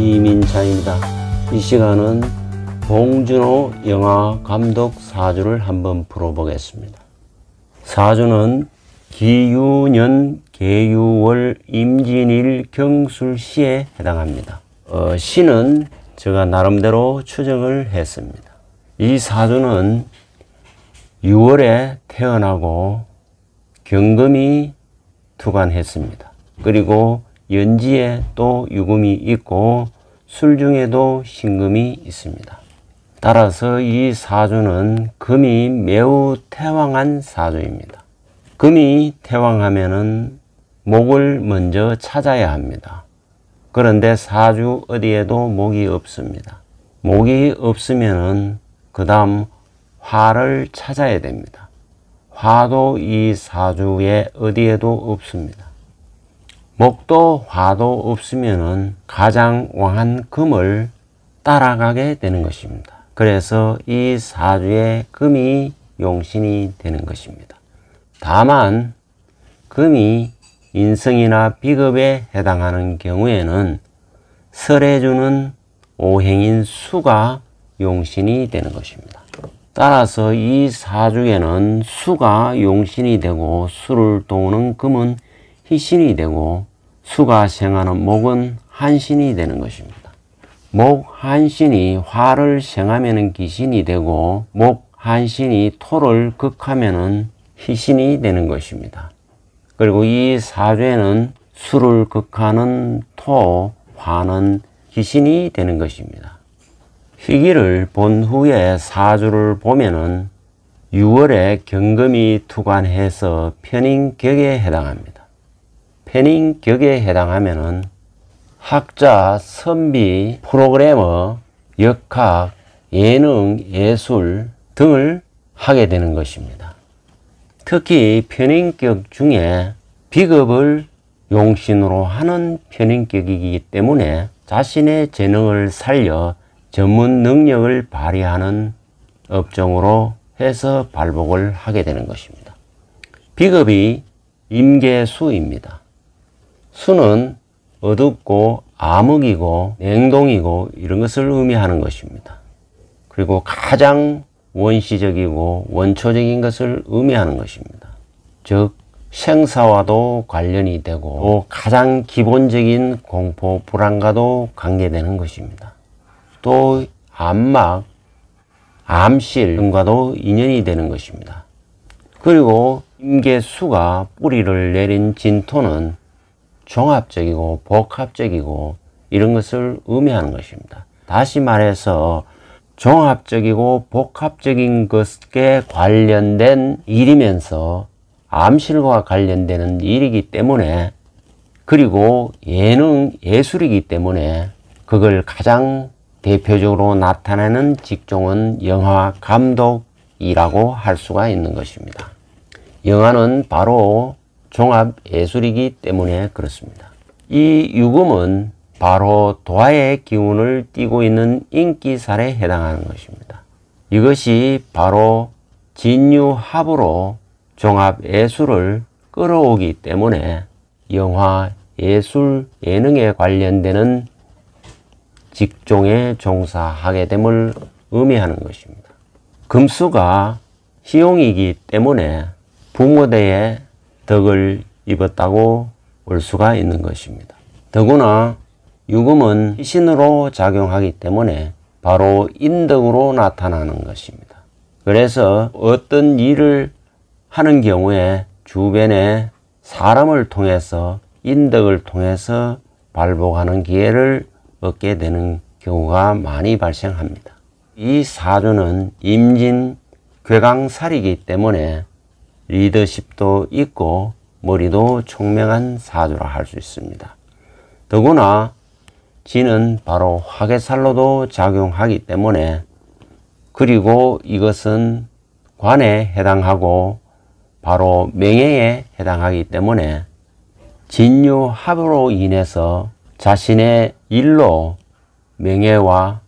이민찬입니다. 이 시간은 봉준호 영화 감독 사주를 한번 풀어보겠습니다. 사주는 기유년, 계유월, 임진일, 경술시에 해당합니다. 시는 제가 나름대로 추정을 했습니다. 이 사주는 6월에 태어나고 경금이 투관했습니다. 그리고 연지에 또 유금이 있고 술중에도 신금이 있습니다. 따라서 이 사주는 금이 매우 태왕한 사주입니다. 금이 태왕하면은 목을 먼저 찾아야 합니다. 그런데 사주 어디에도 목이 없습니다. 목이 없으면은 그 다음 화를 찾아야 됩니다. 화도 이 사주에 어디에도 없습니다. 목도 화도 없으면은 가장 왕한 금을 따라가게 되는 것입니다. 그래서 이 사주에 금이 용신이 되는 것입니다. 다만 금이 인성이나 비겁에 해당하는 경우에는 설에 주는 오행인 수가 용신이 되는 것입니다. 따라서 이 사주에는 수가 용신이 되고 수를 도우는 금은 희신이 되고 수가 생하는 목은 한신이 되는 것입니다. 목 한신이 화를 생하면 기신이 되고 목 한신이 토를 극하면 희신이 되는 것입니다. 그리고 이 사주에는 수를 극하는 토, 화는 희신이 되는 것입니다. 희기를 본 후에 사주를 보면은 6월에 경금이 투관해서 편인격에 해당합니다. 편인격에 해당하면은 학자, 선비, 프로그래머, 역학, 예능, 예술 등을 하게 되는 것입니다. 특히 편인격 중에 비겁을 용신으로 하는 편인격이기 때문에 자신의 재능을 살려 전문 능력을 발휘하는 업종으로 해서 발복을 하게 되는 것입니다. 비겁이 임계수입니다. 수는 어둡고 암흑이고 냉동이고 이런 것을 의미하는 것입니다. 그리고 가장 원시적이고 원초적인 것을 의미하는 것입니다. 즉 생사와도 관련이 되고 또 가장 기본적인 공포, 불안과도 관계되는 것입니다. 또 암막, 암실 등과도 인연이 되는 것입니다. 그리고 임계수가 뿌리를 내린 진토는 종합적이고 복합적이고 이런 것을 의미하는 것입니다. 다시 말해서 종합적이고 복합적인 것에 관련된 일이면서 암실과 관련되는 일이기 때문에 그리고 예능, 예술이기 때문에 그걸 가장 대표적으로 나타내는 직종은 영화 감독이라고 할 수가 있는 것입니다. 영화는 바로 종합 예술이기 때문에 그렇습니다. 이 유금은 바로 도화의 기운을 띠고 있는 인기살에 해당하는 것입니다. 이것이 바로 진유합으로 종합 예술을 끌어오기 때문에 영화, 예술, 예능에 관련되는 직종에 종사하게 됨을 의미하는 것입니다. 금수가 희용이기 때문에 부모대에 덕을 입었다고 볼 수가 있는 것입니다. 더구나 유금은 희신으로 작용하기 때문에 바로 인덕으로 나타나는 것입니다. 그래서 어떤 일을 하는 경우에 주변에 사람을 통해서 인덕을 통해서 발복하는 기회를 얻게 되는 경우가 많이 발생합니다. 이 사주는 임진 괴강살이기 때문에 리더십도 있고 머리도 총명한 사주라 할 수 있습니다. 더구나 진은 바로 화개살로도 작용하기 때문에 그리고 이것은 관에 해당하고 바로 명예에 해당하기 때문에 진유합으로 인해서 자신의 일로 명예와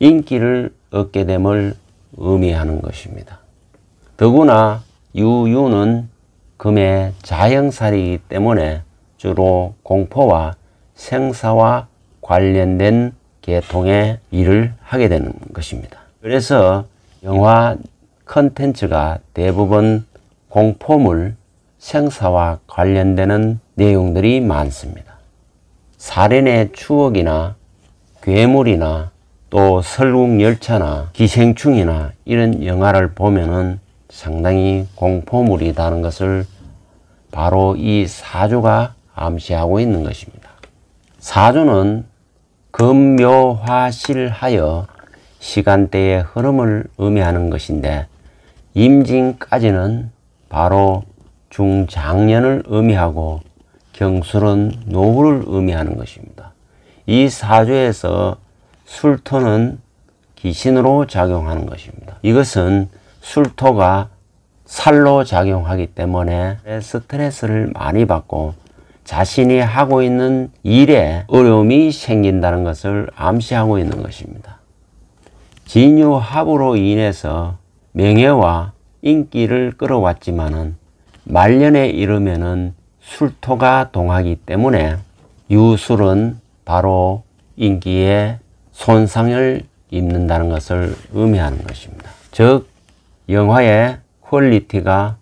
인기를 얻게 됨을 의미하는 것입니다. 더구나 유유는 금의 자형살이기 때문에 주로 공포와 생사와 관련된 계통의 일을 하게 되는 것입니다. 그래서 영화 컨텐츠가 대부분 공포물, 생사와 관련되는 내용들이 많습니다. 살인의 추억이나 괴물이나 또 설국열차나 기생충이나 이런 영화를 보면은 상당히 공포물이라는 것을 바로 이 사주가 암시하고 있는 것입니다. 사주는 금묘화실하여 시간대의 흐름을 의미하는 것인데 임진까지는 바로 중장년을 의미하고 경술은 노후를 의미하는 것입니다. 이 사주에서 술토는 귀신으로 작용하는 것입니다. 이것은 술토가 살로 작용하기 때문에 스트레스를 많이 받고 자신이 하고 있는 일에 어려움이 생긴다는 것을 암시하고 있는 것입니다. 진유합으로 인해서 명예와 인기를 끌어왔지만은 말년에 이르면은 술토가 동하기 때문에 유술은 바로 인기에 손상을 입는다는 것을 의미하는 것입니다. 즉 영화의 퀄리티가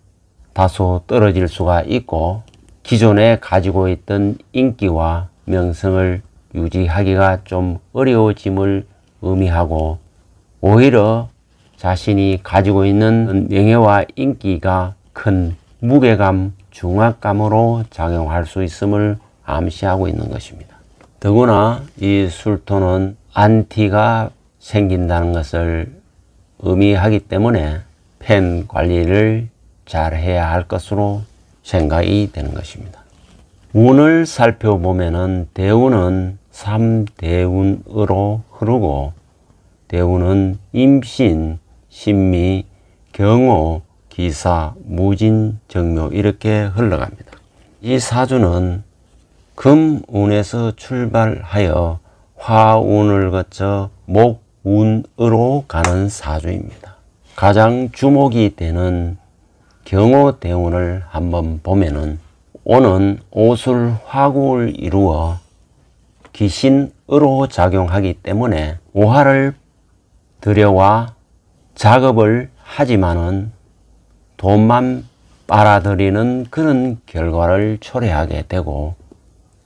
다소 떨어질 수가 있고 기존에 가지고 있던 인기와 명성을 유지하기가 좀 어려워짐을 의미하고 오히려 자신이 가지고 있는 명예와 인기가 큰 무게감, 중압감으로 작용할 수 있음을 암시하고 있는 것입니다. 더구나 이 술토는 안티가 생긴다는 것을 의미하기 때문에 팬 관리를 잘 해야 할 것으로 생각이 되는 것입니다. 운을 살펴보면은 대운은 3대운으로 흐르고 대운은 임신, 신미, 경호, 기사, 무진, 정묘 이렇게 흘러갑니다. 이 사주는 금운에서 출발하여 화운을 거쳐 목운으로 가는 사주입니다. 가장 주목이 되는 경호 대운을 한번 보면은 오는 오술 화구를 이루어 귀신으로 작용하기 때문에 오화를 들여와 작업을 하지만은 돈만 빨아들이는 그런 결과를 초래하게 되고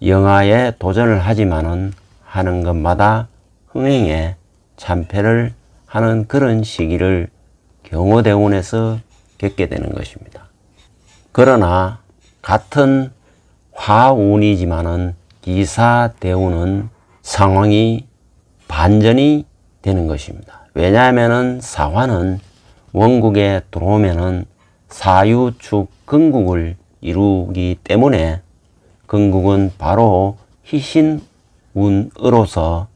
영아에 도전을 하지만은 하는 것마다 흥행에 참패를 하는 그런 시기를 경호대운에서 겪게 되는 것입니다. 그러나 같은 화운이지만은 기사대운은 상황이 반전이 되는 것입니다. 왜냐하면은 사화는 원국에 들어오면은 사유축 건국을 이루기 때문에 건국은 바로 희신운으로서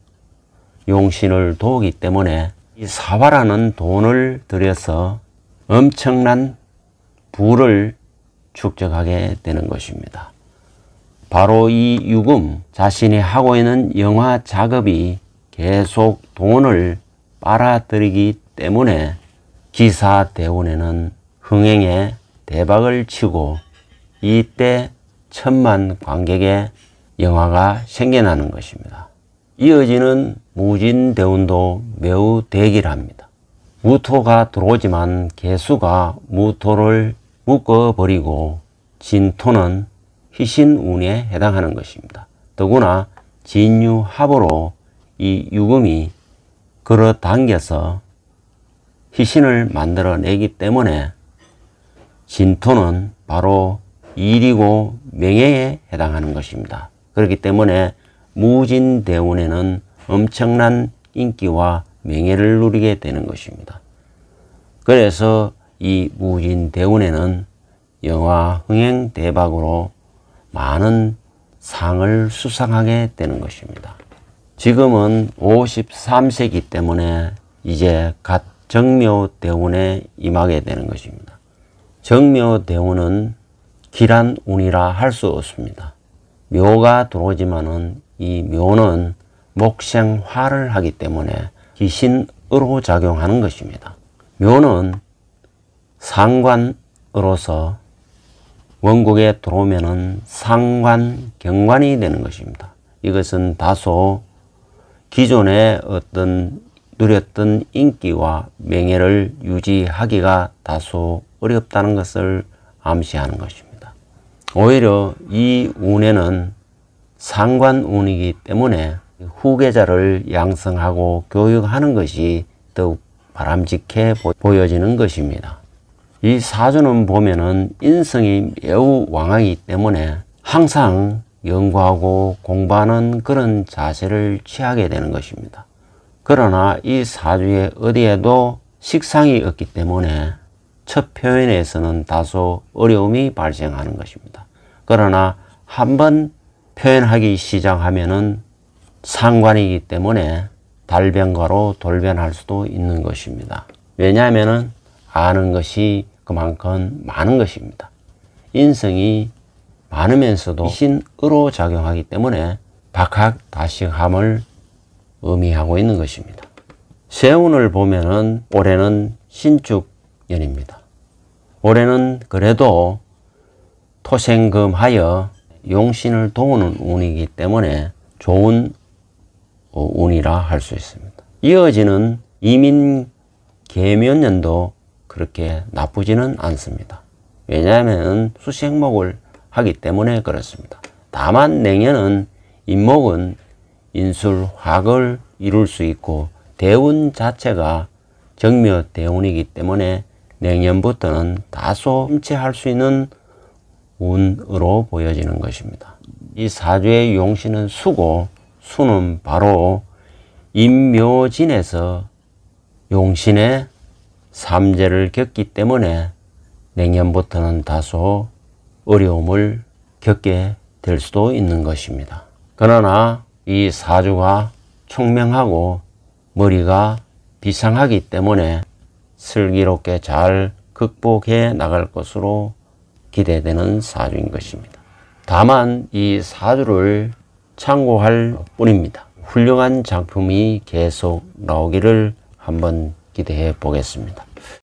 용신을 도우기 때문에 이 사화라는 돈을 들여서 엄청난 부를 축적하게 되는 것입니다. 바로 이 유금, 자신이 하고 있는 영화 작업이 계속 돈을 빨아들이기 때문에 기사대운에는 흥행에 대박을 치고 이때 천만 관객의 영화가 생겨나는 것입니다. 이어지는 무진대운도 매우 대길합니다. 무토가 들어오지만 개수가 무토를 묶어버리고 진토는 희신운에 해당하는 것입니다. 더구나 진유합으로 이 유금이 끌어당겨서 희신을 만들어내기 때문에 진토는 바로 일이고 명예에 해당하는 것입니다. 그렇기 때문에 무진대운에는 엄청난 인기와 명예를 누리게 되는 것입니다. 그래서 이 무진대운에는 영화 흥행 대박으로 많은 상을 수상하게 되는 것입니다. 지금은 53세기 때문에 이제 갓 정묘대운에 임하게 되는 것입니다. 정묘대운은 길한 운이라 할 수 없습니다. 묘가 들어오지만은 이 묘는 목생화를 하기 때문에 귀신으로 작용하는 것입니다. 묘는 상관으로서 원국에 들어오면은 상관, 경관이 되는 것입니다. 이것은 다소 기존의 어떤 누렸던 인기와 명예를 유지하기가 다소 어렵다는 것을 암시하는 것입니다. 오히려 이 운에는 상관운이기 때문에 후계자를 양성하고 교육하는 것이 더욱 바람직해 보여지는 것입니다. 이 사주는 보면은 인성이 매우 왕하기 때문에 항상 연구하고 공부하는 그런 자세를 취하게 되는 것입니다. 그러나 이 사주에 어디에도 식상이 없기 때문에 첫 표현에서는 다소 어려움이 발생하는 것입니다. 그러나 한번 표현하기 시작하면은 상관이기 때문에 달변가로 돌변할 수도 있는 것입니다. 왜냐하면은 아는 것이 그만큼 많은 것입니다. 인성이 많으면서도 신으로 작용하기 때문에 박학다식함을 의미하고 있는 것입니다. 세운을 보면은 올해는 신축년입니다. 올해는 그래도 토생금하여 용신을 도우는 운이기 때문에 좋은 운이라 할 수 있습니다. 이어지는 이민개묘년도 그렇게 나쁘지는 않습니다. 왜냐하면 수생목을 하기 때문에 그렇습니다. 다만 내년은 인목은 인술화를 이룰 수 있고 대운 자체가 정묘대운이기 때문에 내년부터는 다소 침체할 수 있는 운으로 보여지는 것입니다. 이 사주의 용신은 수고, 수는 바로 임묘진에서 용신의 삼재를 겪기 때문에 내년부터는 다소 어려움을 겪게 될 수도 있는 것입니다. 그러나 이 사주가 총명하고 머리가 비상하기 때문에 슬기롭게 잘 극복해 나갈 것으로 기대되는 사주인 것입니다. 다만 이 사주를 참고할 뿐입니다. 훌륭한 작품이 계속 나오기를 한번 기대해 보겠습니다.